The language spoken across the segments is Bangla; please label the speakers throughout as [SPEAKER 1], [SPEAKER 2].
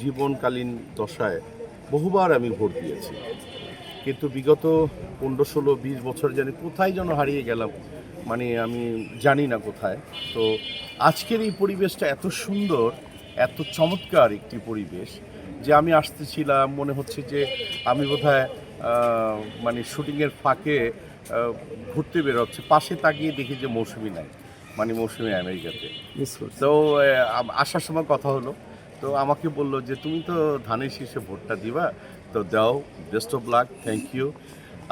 [SPEAKER 1] জীবনকালীন দশায় বহুবার আমি ভোট দিয়েছি, কিন্তু বিগত 15-16-20 বছর জানি কোথায় যেন হারিয়ে গেলাম, মানে আমি জানি না কোথায়। তো আজকের এই পরিবেশটা এত সুন্দর, এত চমৎকার একটি পরিবেশ যে আমি আসতেছিলাম, মনে হচ্ছে যে আমি বোধহয় মানে শুটিংয়ের ফাঁকে ঘুরতে বেরোচ্ছে, পাশে তাকিয়ে দেখি যে মৌসুমি নাই, মানে মৌসুমি আমেরিকাতে। তো আসার সময় কথা হলো, তো আমাকে বললো যে তুমি তো ধানের শীষে ভোটটা দিবা, তো দাও, best of luck, thank you.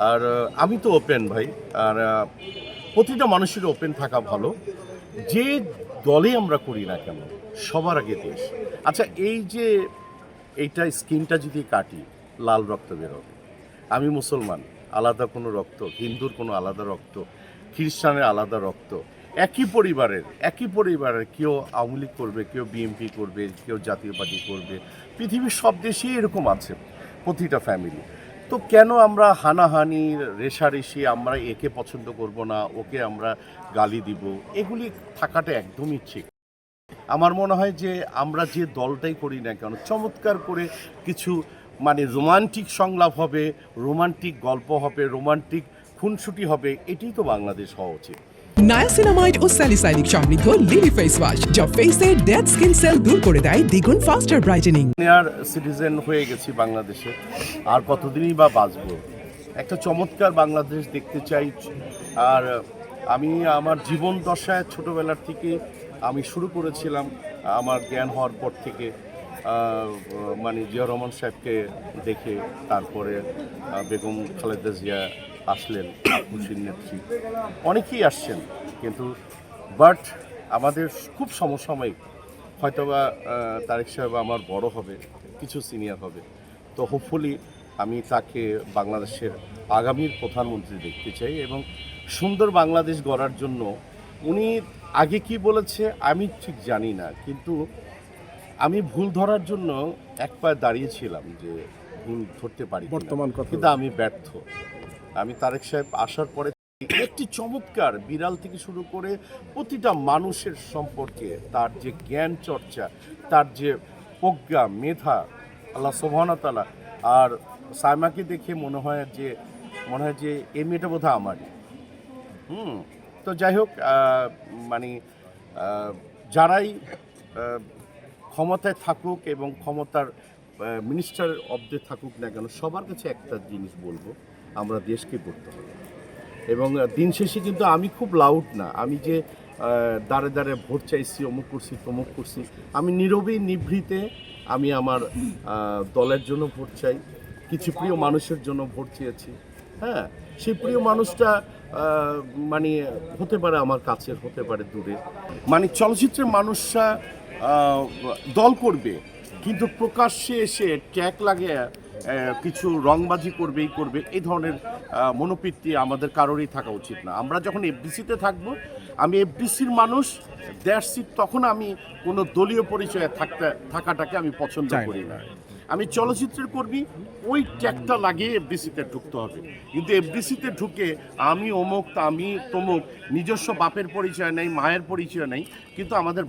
[SPEAKER 1] আর আমি তো ওপেন ভাই, আর প্রতিটা মানুষের ওপেন থাকা ভালো, যে দলে আমরা করি না কেন, সবার আগে দেশ। আচ্ছা, এই যে এইটা স্কিনটা যদি কাটি, লাল রক্ত বেরোবে। আমি মুসলমান, আলাদা কোনো রক্ত, হিন্দুর কোনো আলাদা রক্ত, খ্রিস্টানের আলাদা রক্ত, একই পরিবারের কেউ আওয়ামী লীগ করবে, কেউ বিএনপি করবে, কেউ জাতীয় পার্টি করবে, পৃথিবীর সব দেশেই এরকম আছে, প্রতিটা ফ্যামিলি। তো কেন আমরা হানাহানি, রেষারেষি, আমরা একে পছন্দ করব না, ওকে আমরা গালি দিব, এগুলি থাকাটা একদমই ঠিক। আমার মনে হয় যে আমরা যে দলটাই করি না কেন, চমৎকার করে কিছু মানে রোমান্টিক সংলাপ হবে, রোমান্টিক গল্প হবে, রোমান্টিক খুনসুটি হবে, এটাই তো বাংলাদেশ হওয়া উচিত।
[SPEAKER 2] নায়াসিনামাইড ও স্যালিসাইলিক সমৃদ্ধ লিলি ফেস ওয়াশ যা ফেসের ডেড স্কিন সেল দূর করে দেয় দ্বিগুণ ফাস্টার ব্রাইটেনিং।
[SPEAKER 1] সিনিয়র সিটিজেন হয়ে গেছি বাংলাদেশে, আর কতদিনই বা বাঁচবো। একটা চমৎকার বাংলাদেশ দেখতে চাই। আর আমি আমার জীবন দশায় ছোটোবেলার থেকে আমি শুরু করেছিলাম, আমার জ্ঞান হওয়ার পর থেকে মানে জিয়া রহমান সাহেবকে দেখে, তারপরে বেগম খালেদা জিয়া আসলেন, খুশির নেত্রী, অনেকেই আসছেন, কিন্তু বাট আমাদের খুব সমসাময়িক, হয়তোবা তারেক সাহেব আমার বড় হবে, কিছু সিনিয়র হবে, তো হোপফুলি আমি তাকে বাংলাদেশের আগামীর প্রধানমন্ত্রী দেখতে চাই। এবং সুন্দর বাংলাদেশ গড়ার জন্য উনি আগে কি বলেছে আমি ঠিক জানি না, কিন্তু আমি ভুল ধরার জন্য এক পায়ে দাঁড়িয়েছিলাম যে ভুল ধরতে পারি বর্তমান কথা, কিন্তু আমি ব্যর্থ। আমি তারেক সাহেব আসার পরে একটি চমৎকার, বিড়াল থেকে শুরু করে প্রতিটা মানুষের সম্পর্কে তার যে জ্ঞান চর্চা, তার যে প্রজ্ঞা, মেধা, আল্লাহ সুবহানাহু ওয়া তাআলা। আর সাইমাকে দেখে মনে হয় যে এই মেয়েটা বোধহয় আমারই। তো যাই হোক, মানে যারাই ক্ষমতায় থাকুক এবং ক্ষমতার মিনিস্টার অবদে থাকুক না কেন, সবার কাছে একটা জিনিস বলবো, আমরা দেশকে করতে হবে। এবং দিন শেষে কিন্তু আমি খুব লাউড না, আমি যে দাঁড়ে দাঁড়ে ভোট চাইছি, অমুক করছি তমুক করছি, আমি নীরবে নিভৃতে আমি আমার দলের জন্য ভোট চাই, কিছু প্রিয় মানুষের জন্য ভোট চেয়েছি। হ্যাঁ, সেই প্রিয় মানুষটা মানে হতে পারে আমার কাছের, হতে পারে দূরের। মানে চলচ্চিত্রের মানুষরা দল করবে, কিন্তু প্রকাশ্যে এসে ট্যাগ লাগিয়ে কিছু রংবাজি করবে, এই ধরনের মনোবৃত্তি আমাদের কারোরই থাকা উচিত না। আমরা যখন এফডিসিতে থাকবো, আমি এফডিসির মানুষ, দ্যাটস ইট, তখন আমি কোনো দলীয় পরিচয়ে থাকাটাকে আমি পছন্দ করি না। আমি চলচ্চিত্রের কর্মী, ওই ট্যাগটা লাগিয়ে এফডিসিতে ঢুকতে হবে। কিন্তু এফডিসিতে ঢুকে আমি অমুক, আমি তমুক, নিজস্ব বাপের পরিচয় নেই, মায়ের পরিচয় নেই, কিন্তু আমাদের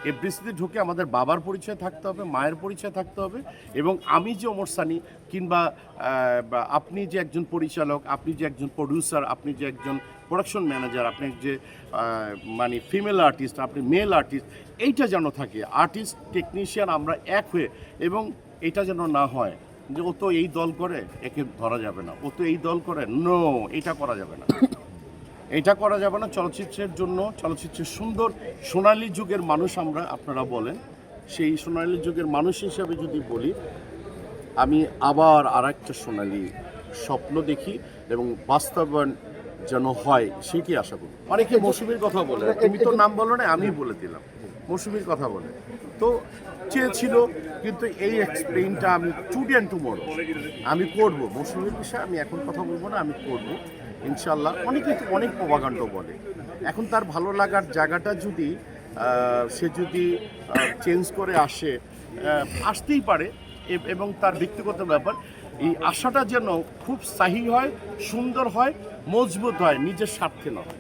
[SPEAKER 1] এফডিসিতে ঢুকে আমাদের বাবার পরিচয় থাকতে হবে, মায়ের পরিচয় থাকতে হবে। এবং আমি যে ওমর সানি, কিংবা আপনি যে একজন পরিচালক, আপনি যে একজন প্রডিউসার, আপনি যে একজন প্রোডাকশন ম্যানেজার, আপনি যে মানে ফিমেল আর্টিস্ট, আপনি মেল আর্টিস্ট, এইটা যেন থাকে, আর্টিস্ট টেকনিশিয়ান আমরা এক হয়ে। এবং এটা যেন না হয় যে ও তো এই দল করে, একে ধরা যাবে না, ও তো এই দল করে, নো, এটা করা যাবে না, এটা করা যাবে না। চলচ্চিত্রের জন্য, চলচ্চিত্রের সুন্দর সোনালী যুগের মানুষ আমরা, আপনারা বলেন, সেই সোনালী যুগের মানুষ হিসাবে যদি বলি, আমি আবার আর একটা সোনালী স্বপ্ন দেখি এবং বাস্তবায়ন যেন হয়, সেটি আশা করি। অনেকে মৌসুমীর কথা বলে, তুমি তো নাম বলো না, আমি বলে দিলাম, মৌসুমীর কথা বলে, তো চেয়েছিল, কিন্তু এই এক্সপ্লেইনটা আমি টুডে অ্যান্ড টুমরো আমি করবো। মৌসুমীর বিষয়ে আমি এখন কথা বলবো না, আমি করবো ইনশাল্লাহ। অনেকে অনেক প্রভাকাণ্ড বলে, এখন তার ভালো লাগার জায়গাটা যদি সে যদি চেঞ্জ করে আসতেই পারে, এবং তার ব্যক্তিগত ব্যাপার। এই আশাটা যেন খুব সাহি হয়, সুন্দর হয়, মজবুত হয়, নিজের স্বার্থে নয়।